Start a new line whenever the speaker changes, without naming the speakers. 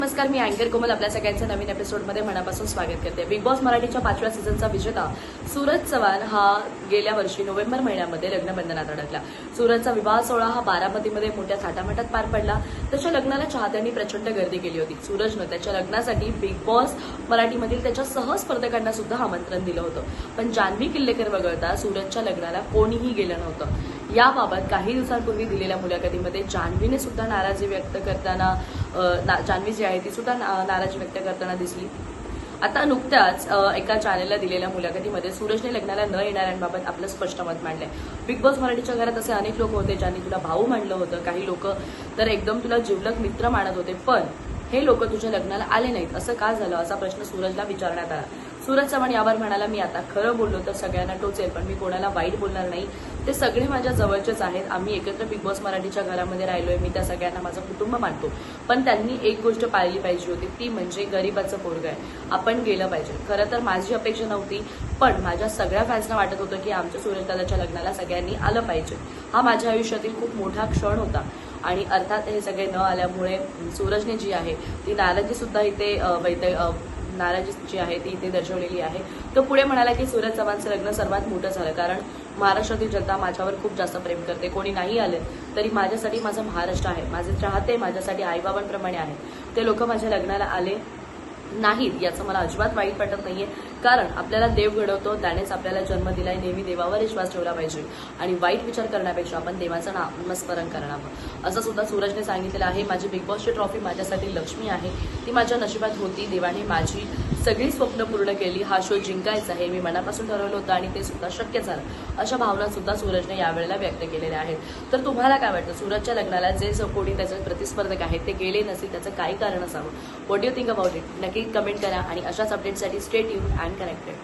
नमस्कार, मी अँकर कोमल आपल्या सगळ्यांचं नवीन एपिसोडमध्ये मनापासून स्वागत करते। बिग बॉस मराठीच्या 5व्या सीझनचा विजेता सूरज चव्हाण हा गेल्या वर्षी नोव्हेंबर महिन्यामध्ये लग्नबंधनात अडकला। सूरजचा विवाह सोहळा हा बारामतीमध्ये मोठ्या थाटामाटात पार पडला। त्याच्या लग्नाला चाहत्यांनी प्रचंड गर्दी केली होती। सूरजनं त्याच्या लग्नासाठी बिग बॉस मराठीमधील त्याच्या सहस्पर्धकांना सुद्धा आमंत्रण दिलं होतं, पण जान्हवी किल्लेकर वगळता सूरजच्या लग्नाला कोणीही गेलं नव्हतं। याबाबत काही दिवसांपूर्वी दिलेल्या मुलाखतीमध्ये जान्हवीने सुद्धा नाराजी व्यक्त करताना जान्हवी जी आहे ती सुद्धा नाराजी व्यक्त करताना दिसली। आता नुकत्याच एका चॅनेलला दिलेल्या मुलाखतीमध्ये सूरजने लग्नाला न येणाऱ्यांबाबत आपलं स्पष्ट मत मांडलंय। बिग बॉस मराठीच्या घरात असे अनेक लोक होते ज्यांनी तुला भाऊ मानलं होतं, काही लोक तर एकदम तुला जिवलग मित्र मानत होते, पण हे लोक तुझ्या लग्नाला आले नाहीत, असं का झालं असा प्रश्न सूरजला विचारण्यात आला। सूरज चव्हाण यावर म्हणाला, मी आता खरं बोललो तर सगळ्यांना टोचेल, पण मी कोणाला वाईट बोलणार नाही। ते सगळे माझ्या जवळचेच आहेत, आम्ही एकत्र बिग बॉस मराठीच्या घरामध्ये राहिलोय, मी त्या सगळ्यांना माझं कुटुंब मानतो, पण त्यांनी एक गोष्ट पाळली पाहिजे होती, ती म्हणजे गरीबाचं पोरगं आहे, आपण गेलं पाहिजे। खरं तर माझी अपेक्षा नव्हती, पण माझ्या सगळ्या फॅन्सना वाटत होतं की आमच्या सूरजदादाच्या लग्नाला सगळ्यांनी आलं पाहिजे। हा माझ्या आयुष्यातील खूप मोठा क्षण होता आणि अर्थात हे सगळे न आल्यामुळे सूरजने जी आहे ती नाराजी सुद्धा इथे नाराजी जी आहे ती इथे दर्शवलेली आहे। तो पुढे म्हणाला की सूरज चव्हाणचं लग्न सर्वात मोठं झालं, कारण महाराष्ट्रातील जनता माझ्यावर खूप जास्त प्रेम करते। कोणी नाही आले तरी माझ्यासाठी माझं महाराष्ट्र आहे, माझे चाहते माझ्यासाठी आईबाबांप्रमाणे आहेत। ते लोक माझ्या लग्नाला आले नाहीत याचं मला अजिबात वाईट वाटत नाहीये, कारण आपल्याला देव घडवतो, त्यानेच आपल्याला जन्म दिलाय। नेहमी देवावर विश्वास ठेवला पाहिजे आणि वाईट विचार करण्यापेक्षा आपण देवाचं नामस्मरण करावं, असं सुद्धा सूरजने सांगितलेलं आहे। माझी बिग बॉसची ट्रॉफी माझ्यासाठी लक्ष्मी आहे, ती माझ्या नशिबात होती, देवाने माझी सगळी स्वप्न पूर्ण केली। हा शो जिंकायचा आहे, मी मनापासून ठरवलं होतं आणि ते सुद्धा शक्य झालं, अशा भावना सुद्धा सूरजने यावेळेला व्यक्त केलेल्या आहेत। तर तुम्हाला काय वाटतं, सूरजच्या लग्नाला जे कोणी त्याचे प्रतिस्पर्धक आहेत ते गेले नसतील त्याचं काय कारण असावं? What do you think about it? नक्की कमेंट करा आणि अशाच अपडेटसाठी स्टे ट्यून्ड अँड कनेक्टेड।